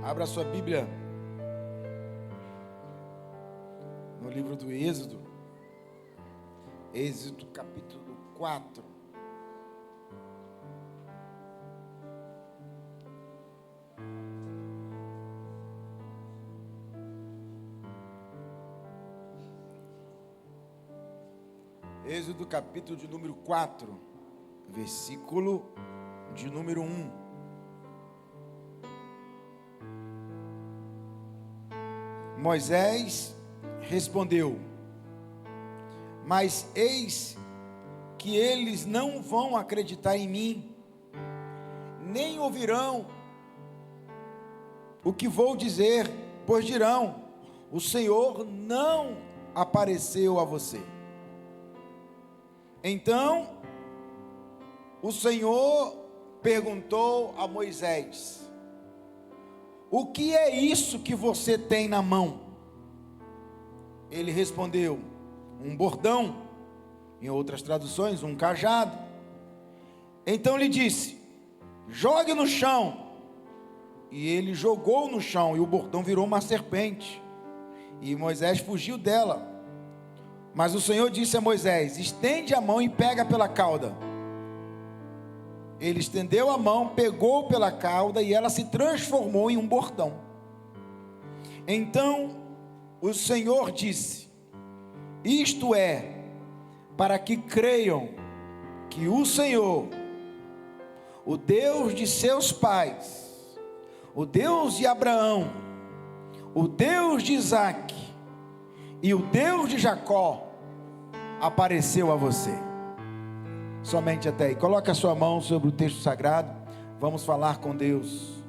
Abra sua Bíblia no livro do Êxodo, Êxodo capítulo 4. Êxodo capítulo de número 4, versículo de número 1. Moisés respondeu: mas eis que eles não vão acreditar em mim, nem ouvirão o que vou dizer, pois dirão: o Senhor não apareceu a você. Então o Senhor perguntou a Moisés: o que é isso que você tem na mão? Ele respondeu: um bordão, em outras traduções, um cajado. Então lhe disse: jogue no chão. E ele jogou no chão, e o bordão virou uma serpente, e Moisés fugiu dela. Mas o Senhor disse a Moisés: estende a mão e pega pela cauda. Ele estendeu a mão, pegou pela cauda, e ela se transformou em um bordão. Então o Senhor disse: isto é para que creiam que o Senhor, o Deus de seus pais, o Deus de Abraão, o Deus de Isaque e o Deus de Jacó, apareceu a você. Somente até aí. Coloque a sua mão sobre o texto sagrado. Vamos falar com Deus.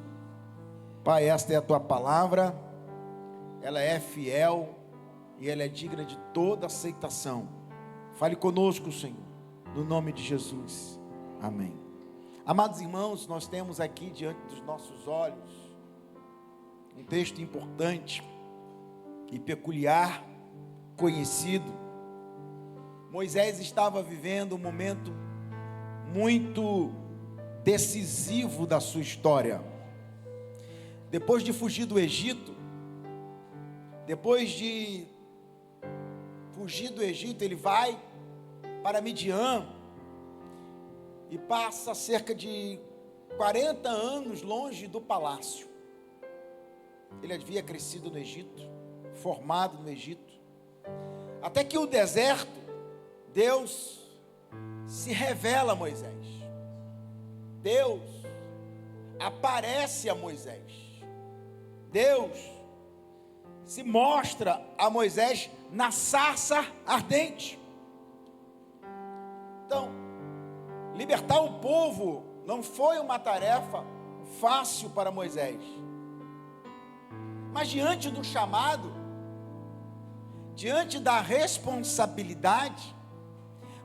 Pai, esta é a tua palavra. Ela é fiel e ela é digna de toda aceitação. Fale conosco, Senhor, no nome de Jesus. Amém. Amados irmãos, nós temos aqui diante dos nossos olhos um texto importante e peculiar, conhecido. Moisés estava vivendo um momento muito decisivo da sua história. Depois de fugir do Egito, ele vai para Midian e passa cerca de 40 anos longe do palácio. Ele havia crescido no Egito, formado no Egito, até que o deserto, Deus se revela a Moisés. Deus aparece a Moisés. Deus se mostra a Moisés na sarça ardente. Então, libertar o povo não foi uma tarefa fácil para Moisés. Mas diante do chamado, diante da responsabilidade,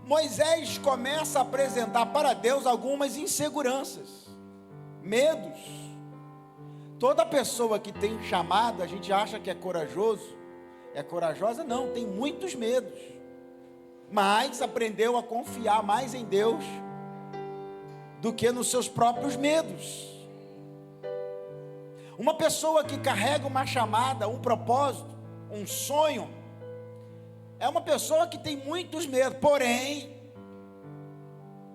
Moisés começa a apresentar para Deus algumas inseguranças, medos. Toda pessoa que tem um chamado, a gente acha que é corajoso, é corajosa, não, tem muitos medos, mas aprendeu a confiar mais em Deus do que nos seus próprios medos. Uma pessoa que carrega uma chamada, um propósito, um sonho, é uma pessoa que tem muitos medos, porém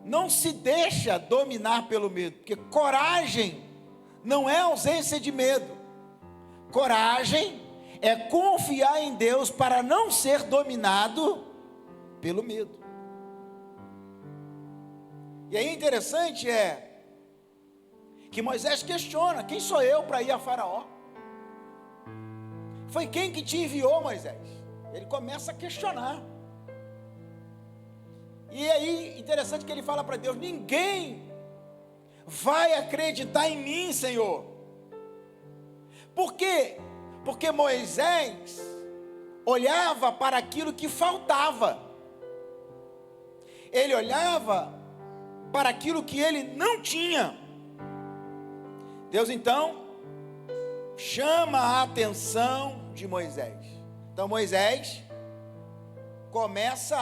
não se deixa dominar pelo medo, porque coragem não é ausência de medo. Coragem é confiar em Deus para não ser dominado pelo medo. E aí interessante que Moisés questiona: quem sou eu para ir a Faraó? Foi quem que te enviou, Moisés? Ele começa a questionar. E aí, interessante que ele fala para Deus: ninguém vai acreditar em mim, Senhor. Por quê? Porque Moisés olhava para aquilo que faltava. Ele olhava para aquilo que ele não tinha. Deus então chama a atenção de Moisés. Então Moisés começa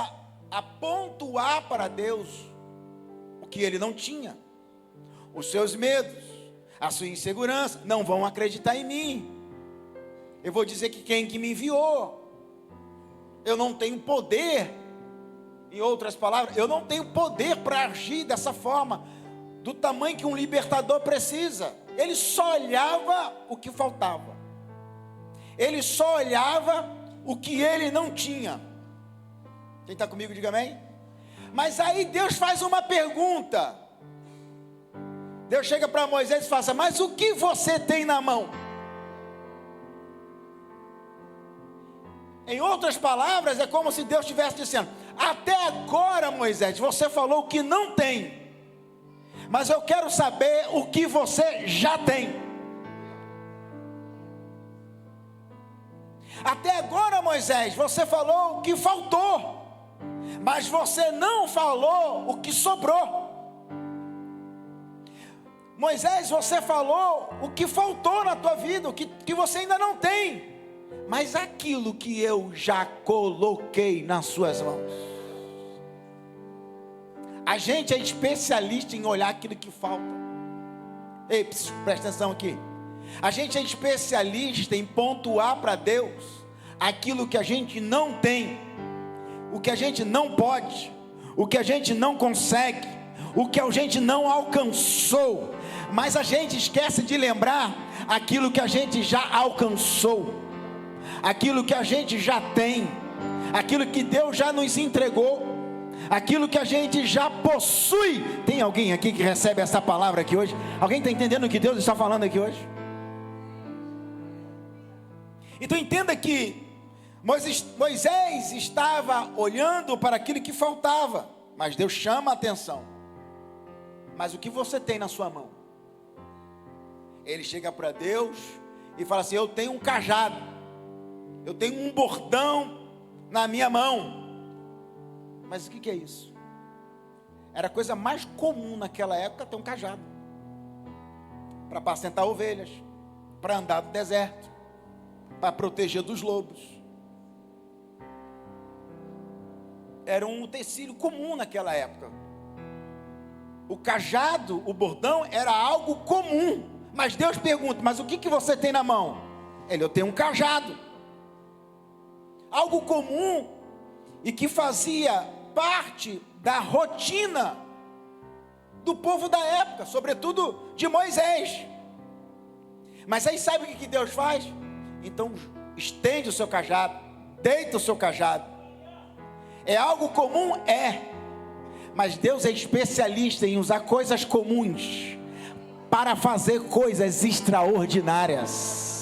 a pontuar para Deus o que ele não tinha, os seus medos, a sua insegurança, não vão acreditar em mim. Eu vou dizer que quem que me enviou? Eu não tenho poder. Em outras palavras, eu não tenho poder para agir dessa forma, do tamanho que um libertador precisa. Ele só olhava o que faltava. Ele só olhava o que ele não tinha. Quem está comigo, diga amém. Mas aí Deus faz uma pergunta. Deus chega para Moisés e fala assim: mas o que você tem na mão? Em outras palavras, é como se Deus estivesse dizendo: até agora, Moisés, você falou o que não tem, mas eu quero saber o que você já tem. Até agora, Moisés, você falou o que faltou, mas você não falou o que sobrou. Moisés, você falou o que faltou na tua vida, o que você ainda não tem, mas aquilo que eu já coloquei nas suas mãos. A gente é especialista em olhar aquilo que falta. Ei, presta atenção aqui. A gente é especialista em pontuar para Deus aquilo que a gente não tem, o que a gente não pode, o que a gente não consegue, o que a gente não alcançou. Mas a gente esquece de lembrar aquilo que a gente já alcançou, aquilo que a gente já tem, aquilo que Deus já nos entregou, aquilo que a gente já possui. Tem alguém aqui que recebe essa palavra aqui hoje? Alguém está entendendo o que Deus está falando aqui hoje? Então entenda que Moisés estava olhando para aquilo que faltava, mas Deus chama a atenção. Mas o que você tem na sua mão? Ele chega para Deus e fala assim: eu tenho um cajado, eu tenho um bordão na minha mão. Mas o que é isso? Era a coisa mais comum naquela época ter um cajado, para apacentar ovelhas, para andar no deserto, para proteger dos lobos. Era um utensílio comum naquela época. O cajado, o bordão, era algo comum. Mas Deus pergunta: mas o que você tem na mão? Eu tenho um cajado. Algo comum e que fazia parte da rotina do povo da época, sobretudo de Moisés. Mas aí sabe o que Deus faz? Então estende o seu cajado, deita o seu cajado. É algo comum? É. Mas Deus é especialista em usar coisas comuns para fazer coisas extraordinárias.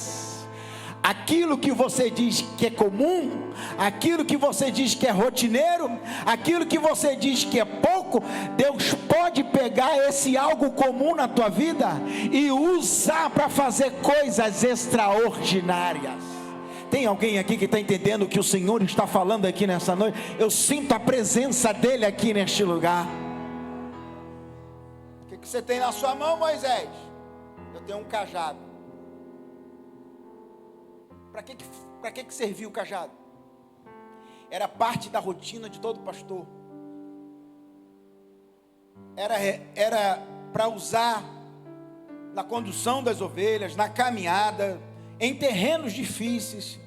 Aquilo que você diz que é comum, aquilo que você diz que é rotineiro, aquilo que você diz que é pouco, Deus pode pegar esse algo comum na tua vida e usar para fazer coisas extraordinárias. Tem alguém aqui que está entendendo o que o Senhor está falando aqui nessa noite? Eu sinto a presença dEle aqui neste lugar. O que você tem na sua mão, Moisés? Eu tenho um cajado. Para que servia o cajado? Era parte da rotina de todo pastor. Era para usar na condução das ovelhas, na caminhada, em terrenos difíceis.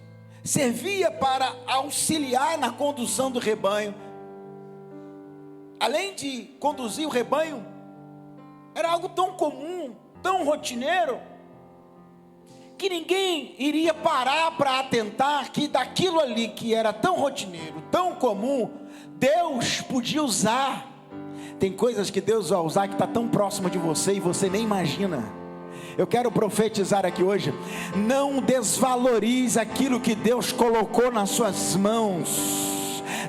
Servia para auxiliar na condução do rebanho. Além de conduzir o rebanho, era algo tão comum, tão rotineiro, que ninguém iria parar para atentar que daquilo ali que era tão rotineiro, tão comum, Deus podia usar. Tem coisas que Deus vai usar que está tão próximo de você e você nem imagina. Eu quero profetizar aqui hoje: não desvalorize aquilo que Deus colocou nas suas mãos.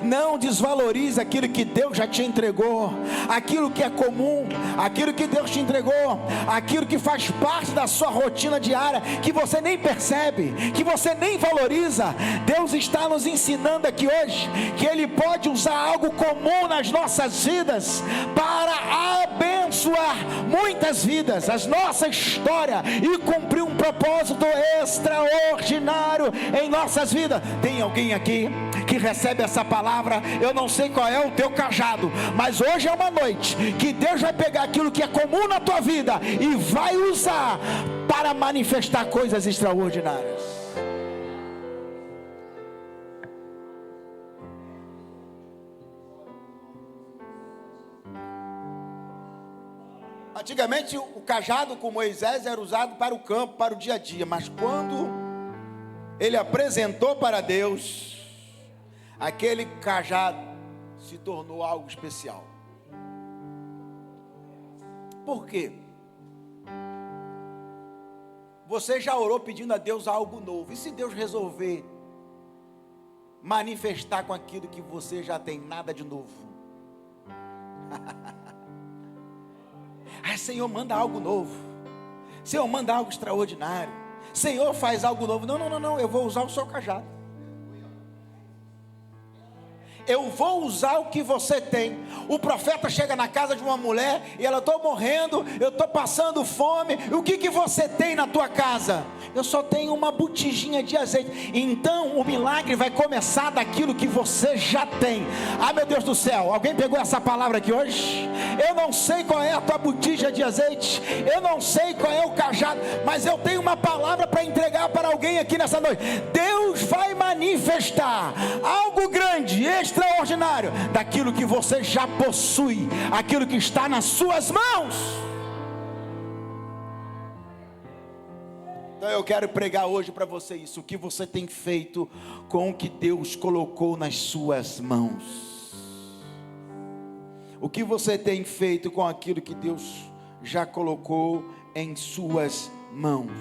Não desvalorize aquilo que Deus já te entregou, aquilo que é comum, aquilo que Deus te entregou, aquilo que faz parte da sua rotina diária, que você nem percebe, que você nem valoriza. Deus está nos ensinando aqui hoje que Ele pode usar algo comum nas nossas vidas para abençoar muitas vidas, a nossa história, e cumprir um propósito extraordinário em nossas vidas. Tem alguém aqui que recebe essa palavra. Eu não sei qual é o teu cajado, mas hoje é uma noite que Deus vai pegar aquilo que é comum na tua vida e vai usar para manifestar coisas extraordinárias. Antigamente o cajado com Moisés era usado para o campo, para o dia a dia, mas quando ele apresentou para Deus, aquele cajado se tornou algo especial. Por quê? Você já orou pedindo a Deus algo novo, e se Deus resolver manifestar com aquilo que você já tem, nada de novo? Ai, Senhor, manda algo novo. Senhor, manda algo extraordinário. Senhor, faz algo novo. Não, eu vou usar o seu cajado. Eu vou usar o que você tem. O profeta chega na casa de uma mulher e ela: estou morrendo, eu estou passando fome. O que você tem na tua casa? Eu só tenho uma botijinha de azeite. Então o milagre vai começar daquilo que você já tem. Ah, meu Deus do céu, alguém pegou essa palavra aqui hoje? Eu não sei qual é a tua botija de azeite, eu não sei qual é o cajado, mas eu tenho uma palavra para entregar para alguém aqui nessa noite. Deus vai manifestar algo grande, extraordinário, daquilo que você já possui, aquilo que está nas suas mãos. Então eu quero pregar hoje para você isso: o que você tem feito com o que Deus colocou nas suas mãos. O que você tem feito com aquilo que Deus já colocou em suas mãos.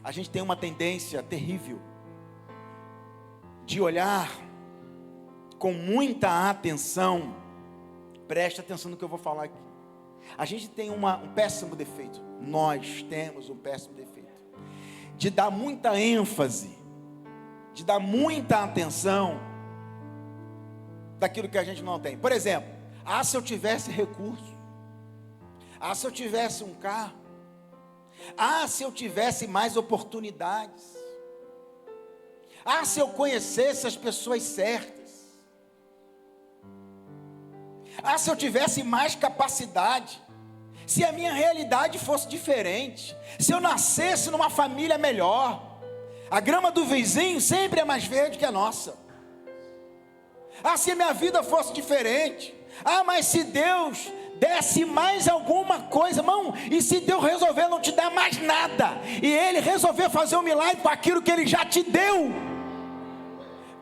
A gente tem uma tendência terrível de olhar com muita atenção. Preste atenção no que eu vou falar aqui. A gente tem um péssimo defeito. Nós temos um péssimo defeito de dar muita ênfase, de dar muita atenção daquilo que a gente não tem. Por exemplo, se eu tivesse recurso, se eu tivesse um carro, se eu tivesse mais oportunidades, se eu conhecesse as pessoas certas, se eu tivesse mais capacidade, se a minha realidade fosse diferente, se eu nascesse numa família melhor. A grama do vizinho sempre é mais verde que a nossa. Se a minha vida fosse diferente, mas se Deus desse mais alguma coisa, irmão, e se Deus resolver não te dar mais nada, e Ele resolver fazer um milagre com aquilo que Ele já te deu.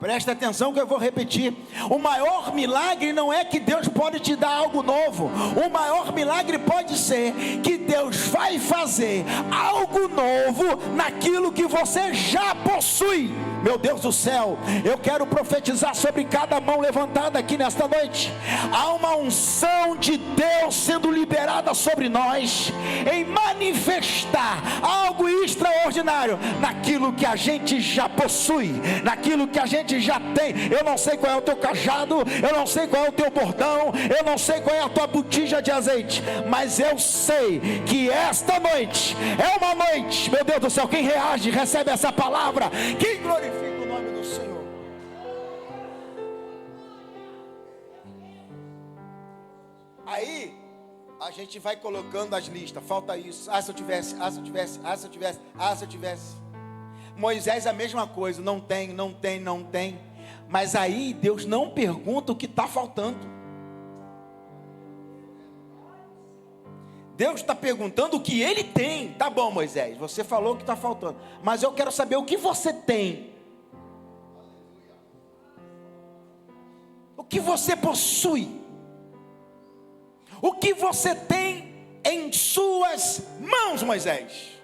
Presta atenção que eu vou repetir: o maior milagre não é que Deus pode te dar algo novo. O maior milagre pode ser que Deus vai fazer algo novo naquilo que você já possui. Meu Deus do céu, eu quero profetizar sobre cada mão levantada aqui nesta noite. Há uma unção de Deus sendo liberada sobre nós, em manifestar algo extraordinário naquilo que a gente já possui, naquilo que a gente já tem. Eu não sei qual é o teu cajado, eu não sei qual é o teu bordão, eu não sei qual é a tua botija de azeite, mas eu sei que esta noite é uma noite, meu Deus do céu, quem reage, recebe essa palavra, quem glorifica o nome do Senhor. Aí a gente vai colocando as listas: falta isso, se eu tivesse, se eu tivesse, se eu tivesse, se eu tivesse. Moisés a mesma coisa: não tem. Mas aí Deus não pergunta o que está faltando. Deus está perguntando o que ele tem. Tá bom, Moisés, você falou que está faltando, mas eu quero saber o que você tem. O que você possui? O que você tem em suas mãos, Moisés?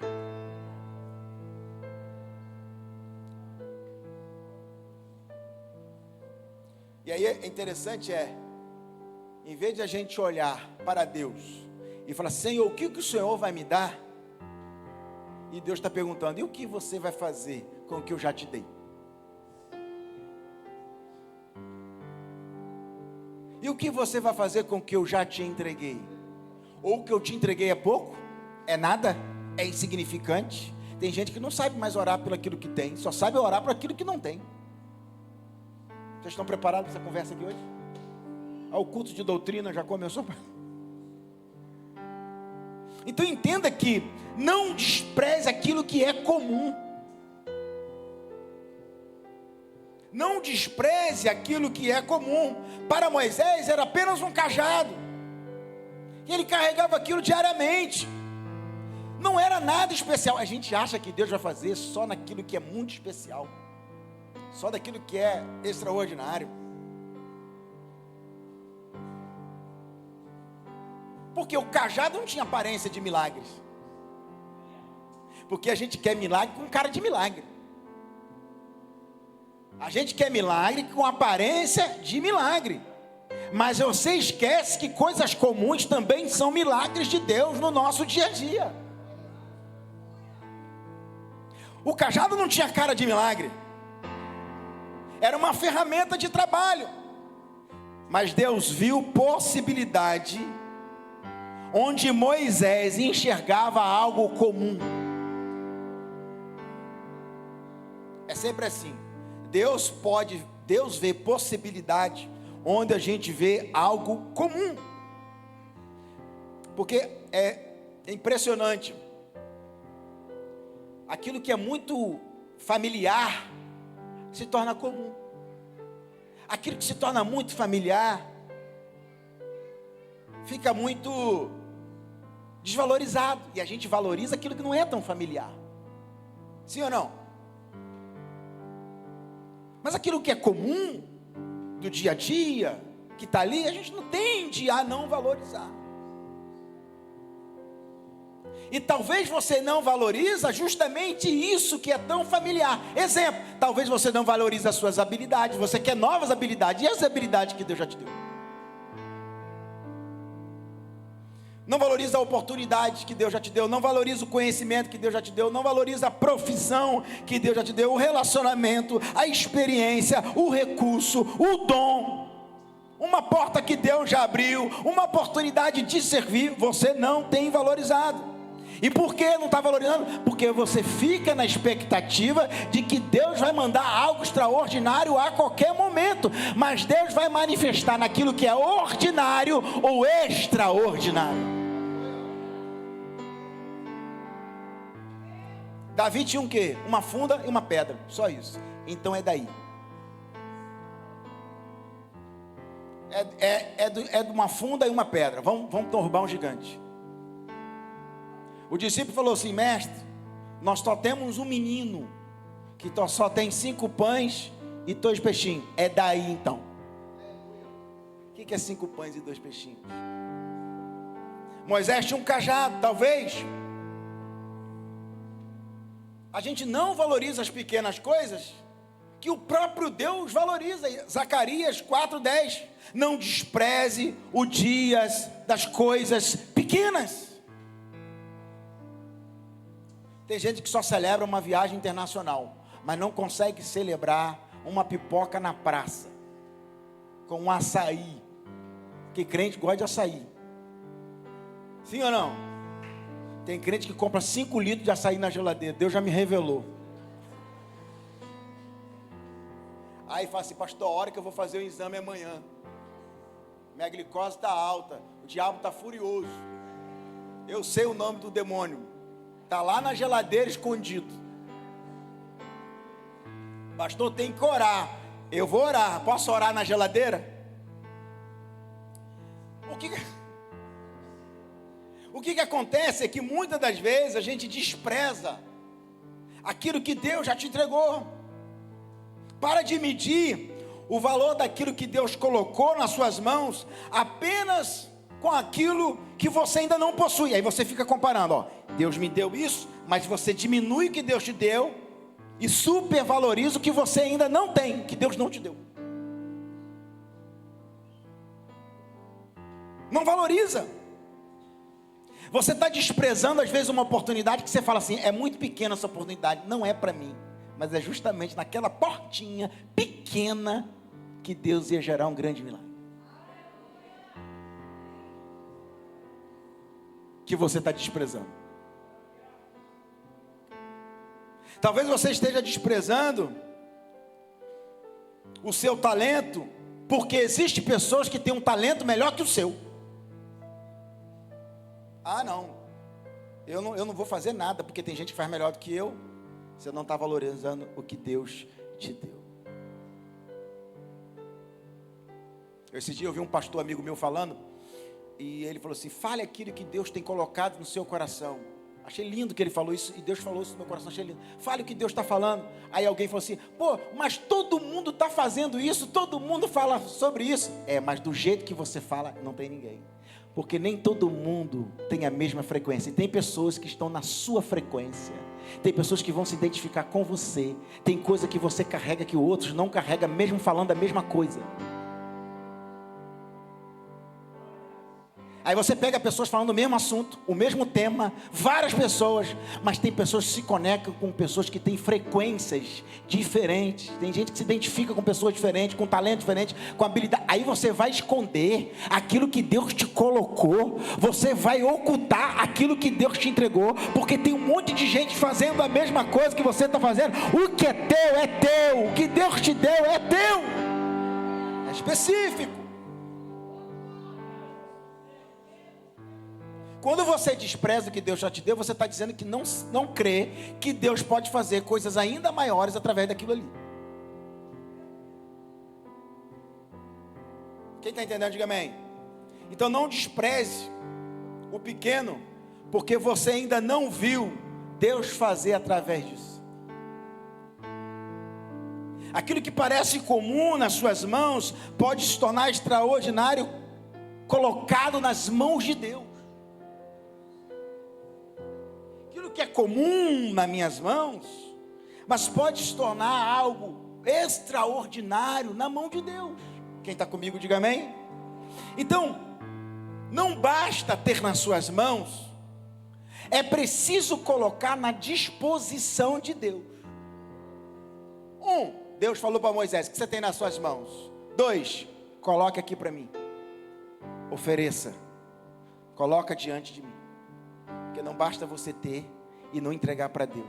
E aí é interessante, em vez de a gente olhar para Deus e falar: Senhor, o que o Senhor vai me dar? E Deus está perguntando: e o que você vai fazer com o que eu já te dei? E o que você vai fazer com o que eu já te entreguei? Ou o que eu te entreguei é pouco? É nada? É insignificante? Tem gente que não sabe mais orar pelo aquilo que tem, só sabe orar por aquilo que não tem. Vocês estão preparados para essa conversa aqui hoje? O culto de doutrina já começou? Então entenda que não despreze aquilo que é comum. Não despreze aquilo que é comum. Para Moisés era apenas um cajado. E ele carregava aquilo diariamente. Não era nada especial. A gente acha que Deus vai fazer só naquilo que é muito especial. Só daquilo que é extraordinário. Porque o cajado não tinha aparência de milagres. Porque a gente quer milagre com cara de milagre. A gente quer milagre com aparência de milagre. Mas você esquece que coisas comuns também são milagres de Deus no nosso dia a dia. O cajado não tinha cara de milagre. Era uma ferramenta de trabalho. Mas Deus viu possibilidade onde Moisés enxergava algo comum. É sempre assim. Deus vê possibilidade onde a gente vê algo comum. Porque é impressionante. Aquilo que é muito familiar se torna comum. Aquilo que se torna muito familiar fica muito desvalorizado. E a gente valoriza aquilo que não é tão familiar. Sim ou não? Mas aquilo que é comum, do dia a dia, que está ali, a gente não tende a não valorizar. E talvez você não valoriza justamente isso que é tão familiar. Exemplo, talvez você não valorize as suas habilidades, você quer novas habilidades. E as habilidades que Deus já te deu? Não valoriza a oportunidade que Deus já te deu, não valoriza o conhecimento que Deus já te deu, não valoriza a profissão que Deus já te deu, o relacionamento, a experiência, o recurso, o dom, uma porta que Deus já abriu, uma oportunidade de servir, você não tem valorizado. E por que não está valorizando? Porque você fica na expectativa de que Deus vai mandar algo extraordinário a qualquer momento, mas Deus vai manifestar naquilo que é ordinário ou extraordinário. Davi tinha um quê? Uma funda e uma pedra, só isso. Então é daí. É de uma funda e uma pedra. Vamos derrubar um gigante. O discípulo falou assim: mestre, nós só temos um menino que só tem 5 pães e 2 peixinhos. É daí então. O que é 5 pães e 2 peixinhos? Moisés tinha um cajado, talvez. A gente não valoriza as pequenas coisas que o próprio Deus valoriza. Zacarias 4:10. Não despreze o dia das coisas pequenas. Tem gente que só celebra uma viagem internacional, mas não consegue celebrar uma pipoca na praça com um açaí. Que crente gosta de açaí. Sim ou não? Tem crente que compra 5 litros de açaí na geladeira. Deus já me revelou. Aí fala assim: pastor, a hora que eu vou fazer o exame é amanhã. Minha glicose está alta. O diabo está furioso. Eu sei o nome do demônio. Está lá na geladeira escondido. Pastor, tem que orar. Eu vou orar. Posso orar na geladeira? O que acontece é que muitas das vezes a gente despreza aquilo que Deus já te entregou. Para de medir o valor daquilo que Deus colocou nas suas mãos apenas com aquilo que você ainda não possui. Aí você fica comparando, ó, Deus me deu isso, mas você diminui o que Deus te deu e supervaloriza o que você ainda não tem, que Deus não te deu. Não valoriza. Você está desprezando às vezes uma oportunidade que você fala assim: é muito pequena essa oportunidade, não é para mim. Mas é justamente naquela portinha pequena que Deus ia gerar um grande milagre. Que você está desprezando. Talvez você esteja desprezando o seu talento, porque existem pessoas que têm um talento melhor que o seu. Ah, não, eu não vou fazer nada, porque tem gente que faz melhor do que eu. Você não está valorizando o que Deus te deu. Esse dia eu vi um pastor amigo meu falando, e ele falou assim: fale aquilo que Deus tem colocado no seu coração. Achei lindo que ele falou isso, e Deus falou isso no meu coração, achei lindo. Fale o que Deus está falando. Aí alguém falou assim: pô, mas todo mundo está fazendo isso, todo mundo fala sobre isso. Mas do jeito que você fala, não tem ninguém. Porque nem todo mundo tem a mesma frequência. E tem pessoas que estão na sua frequência. Tem pessoas que vão se identificar com você. Tem coisa que você carrega que outros não carregam, mesmo falando a mesma coisa. Aí você pega pessoas falando o mesmo assunto, o mesmo tema, várias pessoas, mas tem pessoas que se conectam com pessoas que têm frequências diferentes. Tem gente que se identifica com pessoas diferentes, com talento diferente, com habilidade. Aí você vai esconder aquilo que Deus te colocou, você vai ocultar aquilo que Deus te entregou, porque tem um monte de gente fazendo a mesma coisa que você está fazendo. O que é teu, o que Deus te deu é teu, é específico. Quando você despreza o que Deus já te deu, você está dizendo que não crê que Deus pode fazer coisas ainda maiores através daquilo ali. Quem está entendendo, diga amém. Então não despreze o pequeno, porque você ainda não viu Deus fazer através disso. Aquilo que parece comum nas suas mãos, pode se tornar extraordinário, colocado nas mãos de Deus. Que é comum nas minhas mãos, mas pode se tornar algo extraordinário na mão de Deus. Quem está comigo, diga amém. Então, não basta ter nas suas mãos, é preciso colocar na disposição de Deus. Deus falou para Moisés: o que você tem nas suas mãos? 2, coloque aqui para mim, ofereça, coloca diante de mim, porque não basta você ter e não entregar para Deus.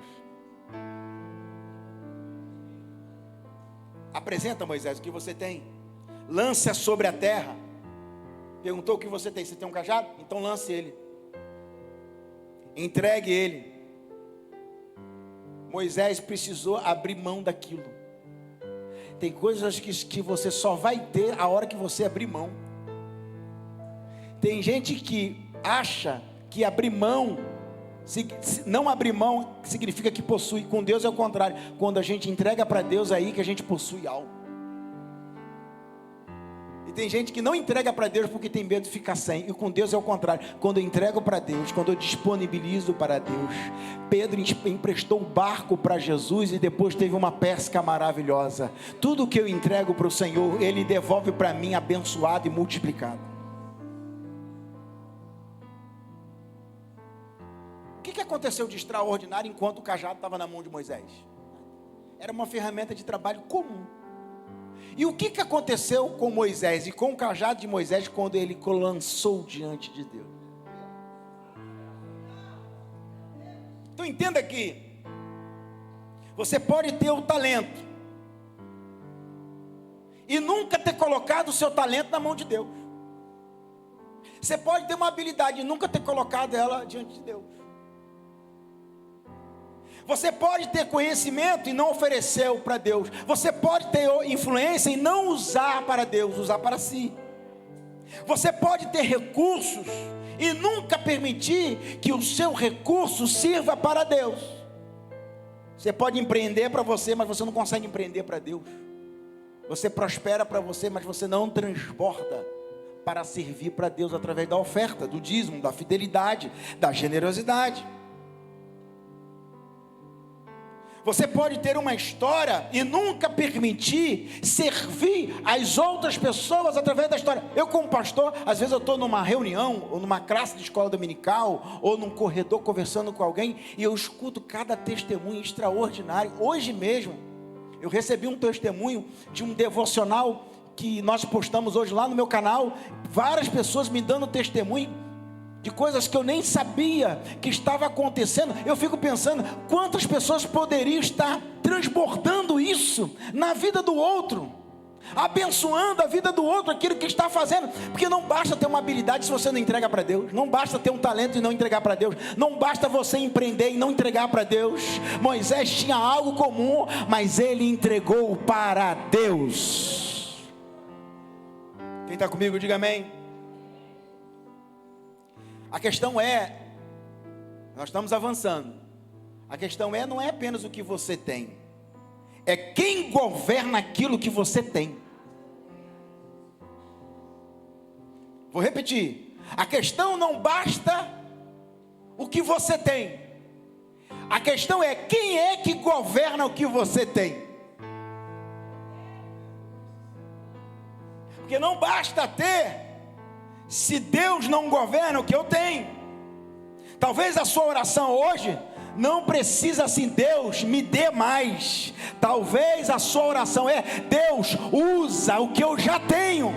Apresenta, Moisés, o que você tem. Lança sobre a terra. Perguntou o que você tem. Você tem um cajado? Então lance ele. Entregue ele. Moisés precisou abrir mão daquilo. Tem coisas que você só vai ter a hora que você abrir mão. Tem gente que acha que abrir mão, não abrir mão significa que possui. Com Deus é o contrário. Quando a gente entrega para Deus, é aí que a gente possui algo. E tem gente que não entrega para Deus porque tem medo de ficar sem. E com Deus é o contrário. Quando eu entrego para Deus, quando eu disponibilizo para Deus. Pedro emprestou o barco para Jesus e depois teve uma pesca maravilhosa. Tudo que eu entrego para o Senhor, Ele devolve para mim abençoado e multiplicado. O que aconteceu de extraordinário enquanto o cajado estava na mão de Moisés? Era uma ferramenta de trabalho comum. E o que aconteceu com Moisés e com o cajado de Moisés quando ele lançou diante de Deus? Então entenda que você pode ter o talento e nunca ter colocado o seu talento na mão de Deus. Você pode ter uma habilidade e nunca ter colocado ela diante de Deus. Você pode ter conhecimento e não ofereceu para Deus. Você pode ter influência e não usar para Deus, usar para si. Você pode ter recursos e nunca permitir que o seu recurso sirva para Deus. Você pode empreender para você, mas você não consegue empreender para Deus. Você prospera para você, mas você não transborda para servir para Deus através da oferta, do dízimo, da fidelidade, da generosidade. Você pode ter uma história e nunca permitir servir as outras pessoas através da história. Eu, como pastor, às vezes eu estou numa reunião, ou numa classe de escola dominical, ou num corredor conversando com alguém, e eu escuto cada testemunho extraordinário. Hoje mesmo, eu recebi um testemunho de um devocional que nós postamos hoje lá no meu canal. Várias pessoas me dando testemunho. de coisas que eu nem sabia que estava acontecendo. Eu fico pensando, quantas pessoas poderiam estar transbordando isso na vida do outro, abençoando a vida do outro, aquilo que está fazendo. Porque não basta ter uma habilidade se você não entrega para Deus, não basta ter um talento e não entregar para Deus, não basta você empreender e não entregar para Deus. Moisés tinha algo comum, mas ele entregou para Deus. Quem está comigo, diga amém. A questão é, nós estamos avançando, a questão é, não é apenas o que você tem, é quem governa aquilo que você tem. Vou repetir, a questão não basta o que você tem, a questão é quem é que governa o que você tem. Porque não basta ter, se Deus não governa o que eu tenho. Talvez a sua oração hoje não precisa assim, Deus me dê mais. Talvez a sua oração é, Deus usa o que eu já tenho.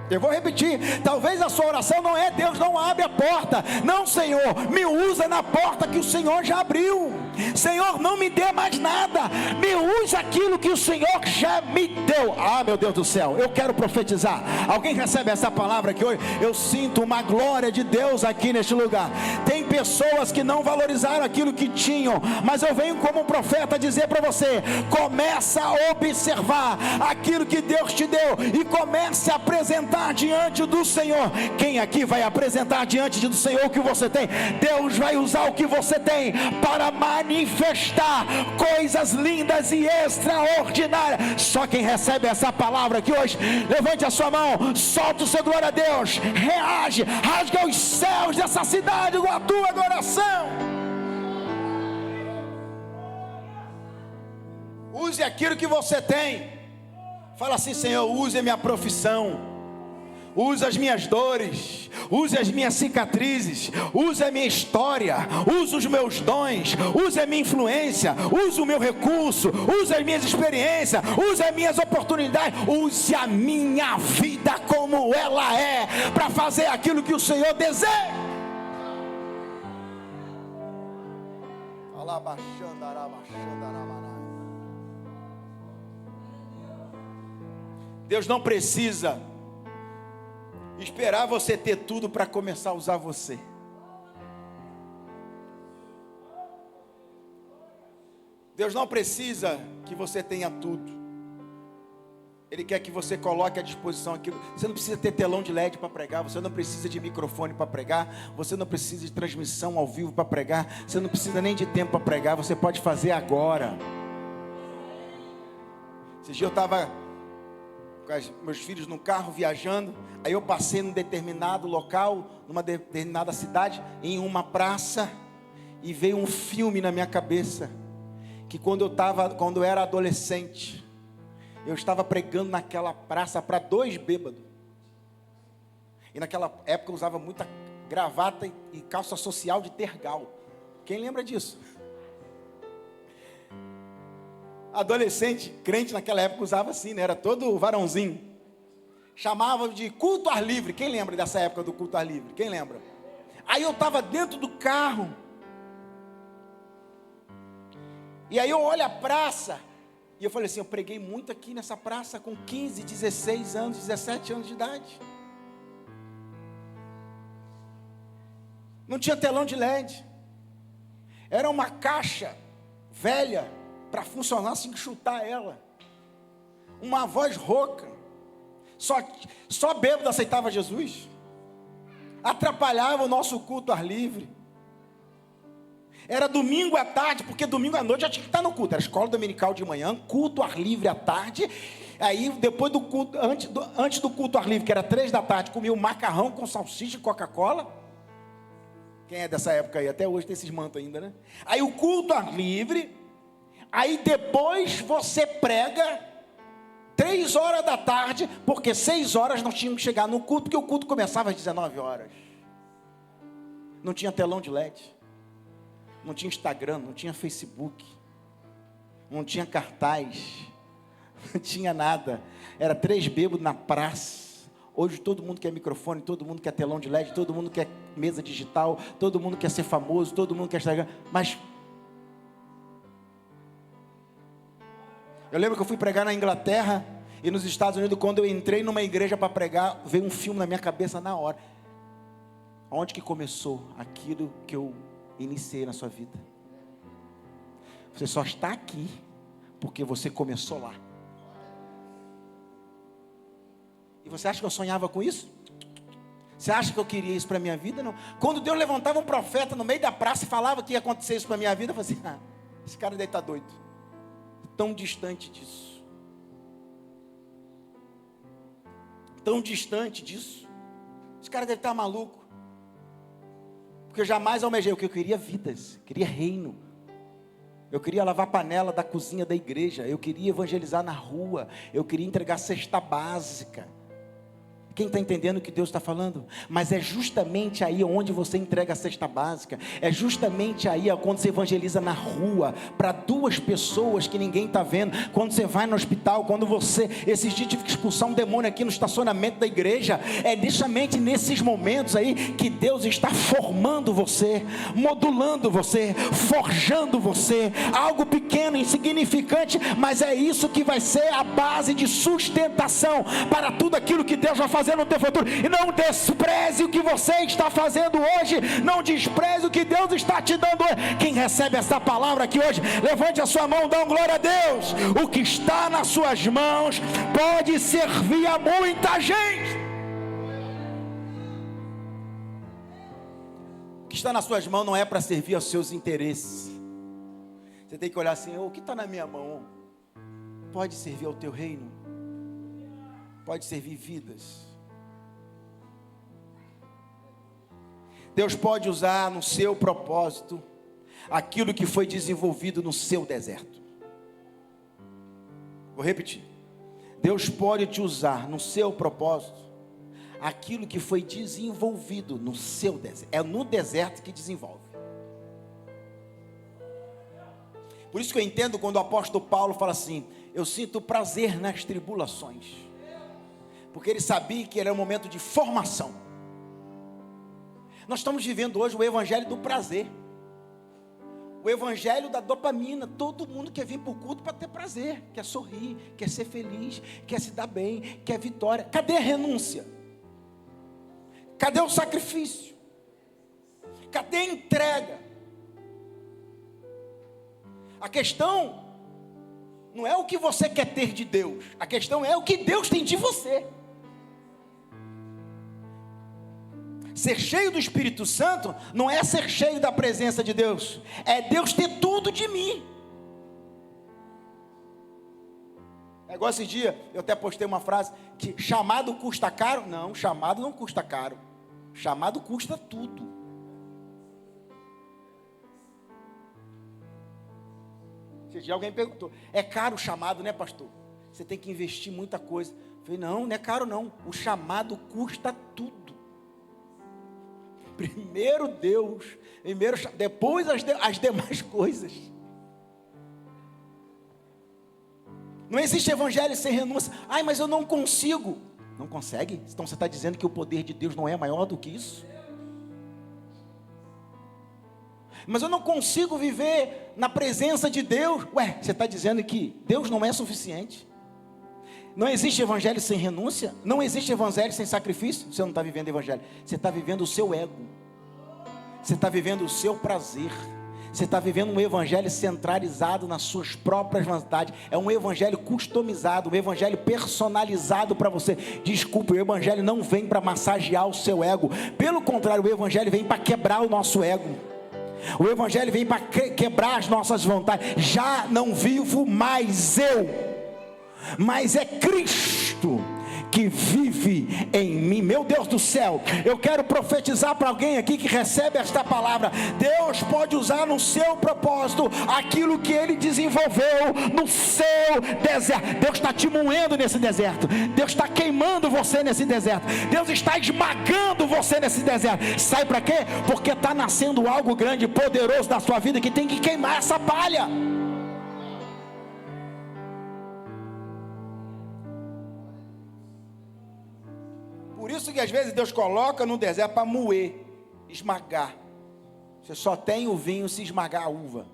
Eu vou repetir, talvez a sua oração não é, Deus não abre a porta. Não, Senhor, me usa na porta que o Senhor já abriu. Senhor, não me dê mais nada, me use aquilo que o Senhor já me deu. Ah, meu Deus do céu, eu quero profetizar. Alguém recebe essa palavra aqui hoje? Eu sinto uma glória de Deus aqui neste lugar. Tem pessoas que não valorizaram aquilo que tinham, mas eu venho como profeta dizer para você, começa a observar aquilo que Deus te deu e comece a apresentar diante do Senhor. Quem aqui vai apresentar diante do Senhor o que você tem? Deus vai usar o que você tem para manifestar coisas lindas e extraordinárias. Só quem recebe essa palavra aqui hoje, levante a sua mão, solta o seu glória a Deus, reage, rasga os céus dessa cidade com a tua adoração. Use aquilo que você tem. Fala assim, Senhor, use a minha profissão, use as minhas dores, use as minhas cicatrizes, use a minha história, use os meus dons, use a minha influência, use o meu recurso, use as minhas experiências, use as minhas oportunidades, use a minha vida como ela é, para fazer aquilo que o Senhor deseja. Deus não precisa esperar você ter tudo para começar a usar você. Deus não precisa que você tenha tudo. Ele quer que você coloque à disposição aquilo. Você não precisa ter telão de LED para pregar, você não precisa de microfone para pregar, você não precisa de transmissão ao vivo para pregar, você não precisa nem de tempo para pregar, você pode fazer agora. Esse dia eu estava com meus filhos no carro viajando, aí eu passei num determinado local, numa determinada cidade, em uma praça, e veio um filme na minha cabeça, que quando eu era adolescente, eu estava pregando naquela praça para 2 bêbados, e naquela época eu usava muita gravata e calça social de tergal. Quem lembra disso? Adolescente, crente naquela época usava assim, né? Era todo varãozinho. Chamava de culto ar livre. Quem lembra dessa época do culto ar livre? Quem lembra? Aí eu estava dentro do carro, e aí eu olho a praça, e eu falei assim, eu preguei muito aqui nessa praça com 15, 16 anos, 17 anos de idade. Não tinha telão de LED. Era uma caixa velha, para funcionar, assim, chutar ela. Uma voz rouca. Só bêbado aceitava Jesus. Atrapalhava o nosso culto ar livre. Era domingo à tarde, porque domingo à noite já tinha que estar no culto. Era escola dominical de manhã, culto ar livre à tarde. Aí depois do culto, antes do culto ar livre, que era 3 da tarde, comia um macarrão com salsicha e Coca-Cola. Quem é dessa época aí? Até hoje tem esses mantos ainda, né? Aí o culto ar livre. Aí depois você prega 3 horas da tarde, porque 6 horas nós tínhamos que chegar no culto, porque o culto começava às 19 horas. Não tinha telão de LED, não tinha Instagram, não tinha Facebook, não tinha cartaz, não tinha nada. Era 3 bêbados na praça. Hoje todo mundo quer microfone, todo mundo quer telão de LED, todo mundo quer mesa digital, todo mundo quer ser famoso, todo mundo quer estar... Mas eu lembro que eu fui pregar na Inglaterra e nos Estados Unidos, quando eu entrei numa igreja para pregar, veio um filme na minha cabeça na hora. Onde que começou aquilo que eu iniciei na sua vida? Você só está aqui porque você começou lá. E você acha que eu sonhava com isso? Você acha que eu queria isso para a minha vida? Não. Quando Deus levantava um profeta no meio da praça e falava que ia acontecer isso para a minha vida, eu falei assim, esse cara deve estar doido. Tão distante disso. Tão distante disso. Esse cara deve estar maluco. Porque eu jamais almejei o que eu queria: vidas, queria reino. Eu queria lavar panela da cozinha da igreja. Eu queria evangelizar na rua. Eu queria entregar cesta básica. Quem está entendendo o que Deus está falando? Mas é justamente aí onde você entrega a cesta básica. É justamente aí quando você evangeliza na rua, para 2 pessoas que ninguém está vendo. Quando você vai no hospital, quando você... Esses dias tive que expulsar um demônio aqui no estacionamento da igreja. É justamente nesses momentos aí que Deus está formando você, modulando você, forjando você. Algo pequeno, insignificante, mas é isso que vai ser a base de sustentação para tudo aquilo que Deus vai fazer no teu futuro. E não despreze o que você está fazendo hoje, não despreze o que Deus está te dando hoje. Quem recebe essa palavra aqui hoje, levante a sua mão, dá uma glória a Deus. O que está nas suas mãos pode servir a muita gente. O que está nas suas mãos não é para servir aos seus interesses. Você tem que olhar assim: o que está na minha mão pode servir ao teu reino, pode servir vidas. Deus pode usar no seu propósito aquilo que foi desenvolvido no seu deserto. Vou repetir. Deus pode te usar no seu propósito aquilo que foi desenvolvido no seu deserto. É no deserto que desenvolve. Por isso que eu entendo quando o apóstolo Paulo fala assim: eu sinto prazer nas tribulações, porque ele sabia que era um momento de formação. Nós estamos vivendo hoje o evangelho do prazer, o evangelho da dopamina. Todo mundo quer vir para o culto para ter prazer, quer sorrir, quer ser feliz, quer se dar bem, quer vitória. Cadê a renúncia? Cadê o sacrifício? Cadê a entrega? A questão não é o que você quer ter de Deus, a questão é o que Deus tem de você. Ser cheio do Espírito Santo não é ser cheio da presença de Deus, é Deus ter tudo de mim. É igual esse dia, eu até postei uma frase, que chamado custa caro. Não, chamado não custa caro, chamado custa tudo. Esse dia alguém perguntou: é caro o chamado, né, pastor? Você tem que investir muita coisa. Eu falei: não, não é caro não, o chamado custa tudo. Primeiro Deus, depois as demais coisas. Não existe evangelho sem renúncia. Ai, mas eu não consigo. Não consegue? Então você está dizendo que o poder de Deus não é maior do que isso? Mas eu não consigo viver na presença de Deus. Ué, você está dizendo que Deus não é suficiente? Não existe evangelho sem renúncia? Não existe evangelho sem sacrifício? Você não está vivendo evangelho, você está vivendo o seu ego, você está vivendo o seu prazer, você está vivendo um evangelho centralizado nas suas próprias vontades. É um evangelho customizado, um evangelho personalizado para você. Desculpe, o evangelho não vem para massagear o seu ego, pelo contrário, o evangelho vem para quebrar o nosso ego. O evangelho vem para quebrar as nossas vontades. Já não vivo mais eu, mas é Cristo que vive em mim. Meu Deus do céu, eu quero profetizar para alguém aqui que recebe esta palavra. Deus pode usar no seu propósito aquilo que Ele desenvolveu no seu deserto. Deus está te moendo nesse deserto, Deus está queimando você nesse deserto, Deus está esmagando você nesse deserto. Sabe para quê? Porque está nascendo algo grande e poderoso na sua vida que tem que queimar essa palha. Por isso que às vezes Deus coloca no deserto para moer esmagar. Você só tem o vinho se esmagar a uva.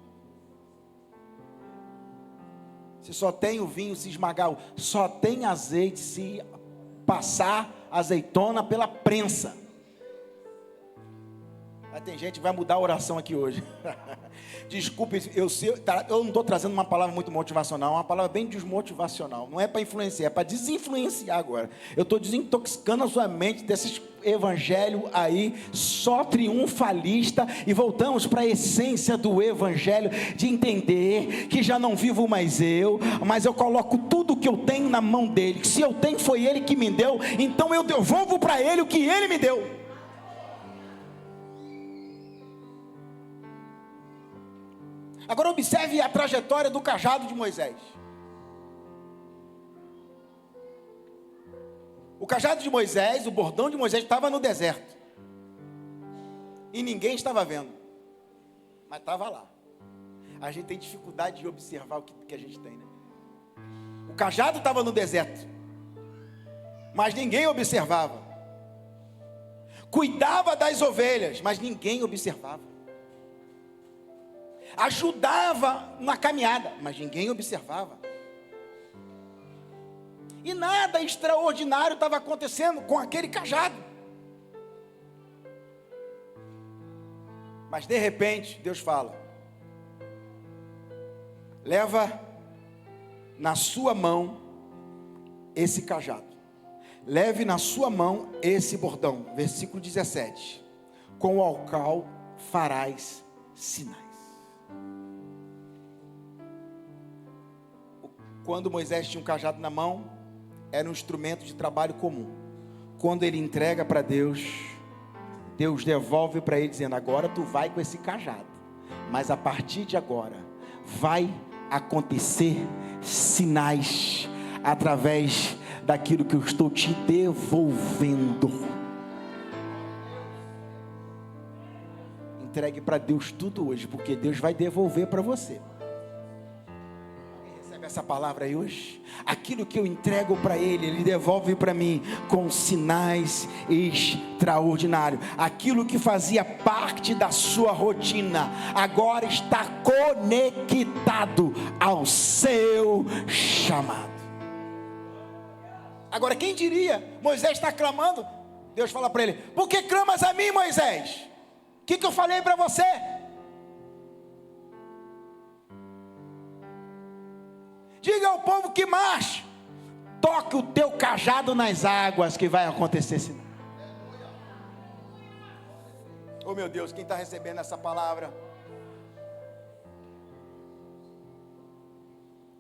Você só tem o vinho se esmagar a uva. Só tem azeite se passar azeitona pela prensa. Mas tem gente que vai mudar a oração aqui hoje. Desculpe, eu não estou trazendo uma palavra muito motivacional, uma palavra bem desmotivacional. Não é para influenciar, é para desinfluenciar agora. Eu estou desintoxicando a sua mente desses evangelho aí, só triunfalista, e voltamos para a essência do evangelho, de entender que já não vivo mais eu, mas eu coloco tudo que eu tenho na mão dele. Se eu tenho, foi ele que me deu, então eu devolvo para ele o que ele me deu. Agora observe a trajetória do cajado de Moisés. O cajado de Moisés, o bordão de Moisés estava no deserto. E ninguém estava vendo. Mas estava lá. A gente tem dificuldade de observar o que a gente tem, né? O cajado estava no deserto. Mas ninguém observava. Cuidava das ovelhas, mas ninguém observava. Ajudava na caminhada, mas ninguém observava. E nada extraordinário estava acontecendo com aquele cajado. Mas de repente, Deus fala: leva na sua mão esse cajado. Leve na sua mão esse bordão. Versículo 17. Com o qual farás sinais. Quando Moisés tinha um cajado na mão, era um instrumento de trabalho comum. Quando ele entrega para Deus, Deus devolve para ele dizendo: agora tu vai com esse cajado, mas a partir de agora vai acontecer sinais através daquilo que eu estou te devolvendo. Entregue para Deus tudo hoje, porque Deus vai devolver para você. Essa palavra aí hoje, aquilo que eu entrego para Ele, Ele devolve para mim com sinais extraordinários. Aquilo que fazia parte da sua rotina, agora está conectado ao seu chamado. Agora quem diria, Moisés está clamando, Deus fala para ele: por que clamas a mim, Moisés? O que eu falei para você? Diga ao povo que marche, toque o teu cajado nas águas, que vai acontecer sinal. Oh meu Deus, quem está recebendo essa palavra?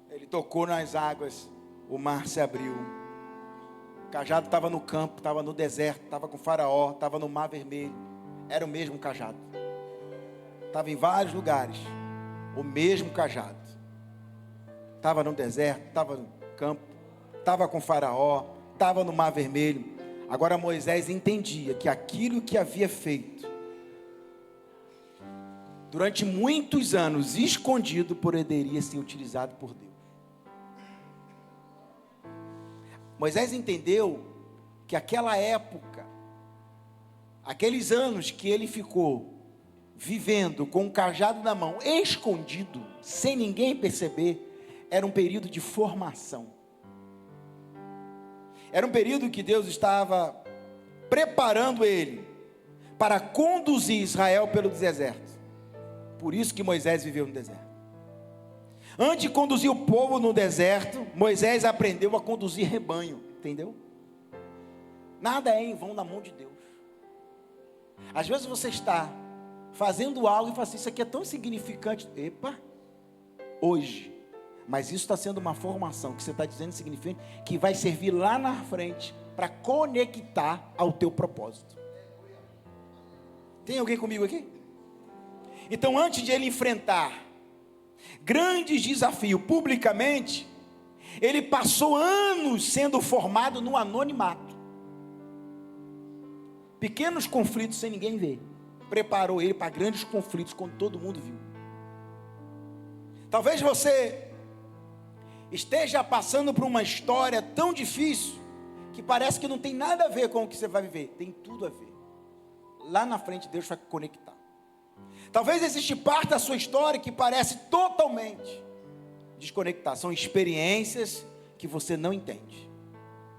Ele tocou nas águas, o mar se abriu. O cajado estava no campo, estava no deserto, estava com Faraó, estava no mar vermelho. Era o mesmo cajado. Estava em vários lugares, o mesmo cajado. Estava no deserto, estava no campo, estava com Faraó, estava no mar vermelho. Agora Moisés entendia que aquilo que havia feito durante muitos anos, escondido, poderia ser utilizado por Deus. Moisés entendeu que aquela época, aqueles anos que ele ficou vivendo com um cajado na mão, escondido, sem ninguém perceber, era um período de formação. Era um período que Deus estava preparando ele para conduzir Israel pelo deserto. Por isso que Moisés viveu no deserto. Antes de conduzir o povo no deserto, Moisés aprendeu a conduzir rebanho, entendeu? Nada é em vão na mão de Deus. Às vezes você está fazendo algo e fala assim: isso aqui é tão insignificante. Epa, hoje. Mas isso está sendo uma formação que você está dizendo significante, que vai servir lá na frente para conectar ao teu propósito. Tem alguém comigo aqui? Então, antes de ele enfrentar grandes desafios publicamente, ele passou anos sendo formado no anonimato. Pequenos conflitos sem ninguém ver, preparou ele para grandes conflitos quando todo mundo viu. Talvez você esteja passando por uma história tão difícil que parece que não tem nada a ver com o que você vai viver. Tem tudo a ver. lá na frente Deus vai conectar. Talvez existe parte da sua história que parece totalmente desconectar. São experiências que você não entende,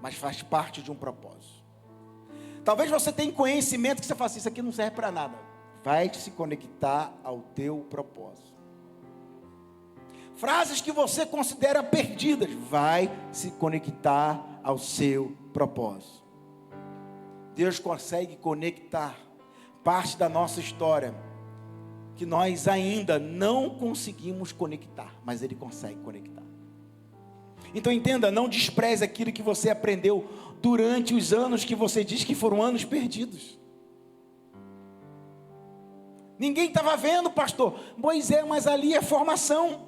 mas faz parte de um propósito. Talvez você tenha conhecimento que você fala assim, isso aqui não serve para nada. Vai se conectar ao teu propósito. Frases que você considera perdidas, vai se conectar ao seu propósito. Deus consegue conectar parte da nossa história que nós ainda não conseguimos conectar, mas Ele consegue conectar. Então entenda, não despreze aquilo que você aprendeu durante os anos que você diz que foram anos perdidos. Ninguém estava vendo, pastor. Pois é, mas ali é formação.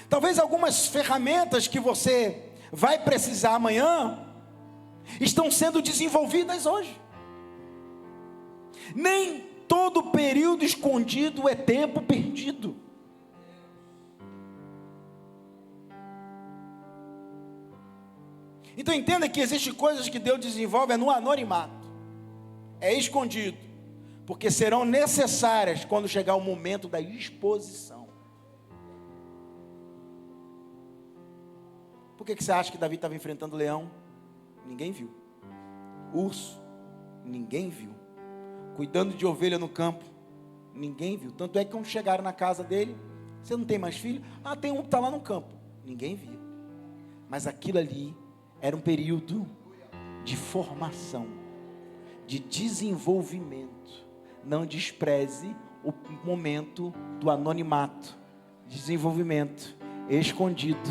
Talvez algumas ferramentas que você vai precisar amanhã estão sendo desenvolvidas hoje. Nem todo período escondido é tempo perdido. Então entenda que existem coisas que Deus desenvolve no anonimato, é escondido, porque serão necessárias quando chegar o momento da exposição. Por que você acha que Davi estava enfrentando o leão? Ninguém viu. Urso? Ninguém viu. Cuidando de ovelha no campo? Ninguém viu. Tanto é que quando chegaram na casa dele, você não tem mais filho? Ah, tem um que está lá no campo. Ninguém viu. Mas aquilo ali era um período de formação, de desenvolvimento. Não despreze o momento do anonimato, desenvolvimento escondido,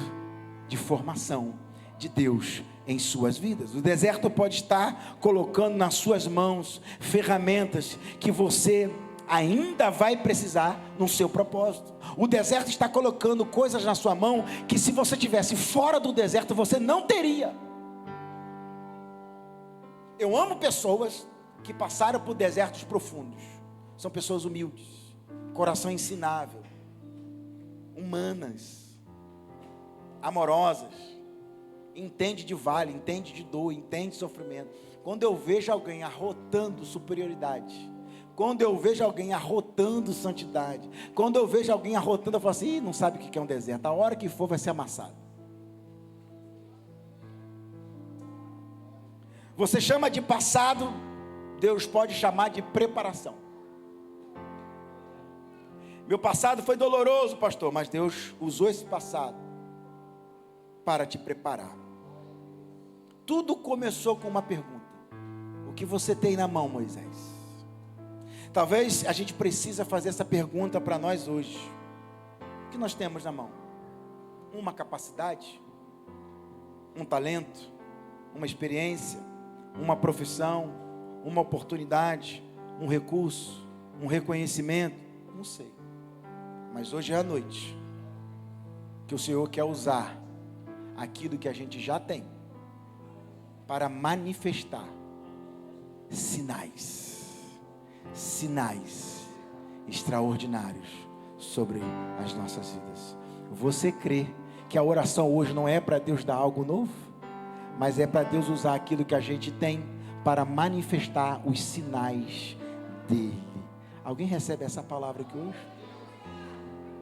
de formação de Deus em suas vidas. O deserto pode estar colocando nas suas mãos ferramentas que você ainda vai precisar no seu propósito. O deserto está colocando coisas na sua mão que se você estivesse fora do deserto você não teria. Eu amo pessoas que passaram por desertos profundos. São pessoas humildes, coração ensinável, humanas, amorosas, entende de vale, entende de dor, entende de sofrimento. Quando eu vejo alguém arrotando superioridade, quando eu vejo alguém arrotando santidade, quando eu vejo alguém arrotando, eu falo assim, não sabe o que é um deserto, a hora que for vai ser amassado. Você chama de passado, Deus pode chamar de preparação. Meu passado foi doloroso, pastor, mas Deus usou esse passado para te preparar. Tudo começou com uma pergunta: o que você tem na mão, Moisés? Talvez a gente precisa fazer essa pergunta para nós hoje. O que nós temos na mão? Uma capacidade, um talento, uma experiência, uma profissão, uma oportunidade, um recurso, um reconhecimento, não sei. Mas hoje é a noite que o Senhor quer usar aquilo que a gente já tem para manifestar sinais extraordinários sobre as nossas vidas. Você crê que a oração hoje não é para Deus dar algo novo, mas é para Deus usar aquilo que a gente tem para manifestar os sinais dele? Alguém recebe essa palavra aqui hoje?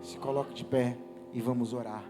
Se coloque de pé e vamos orar.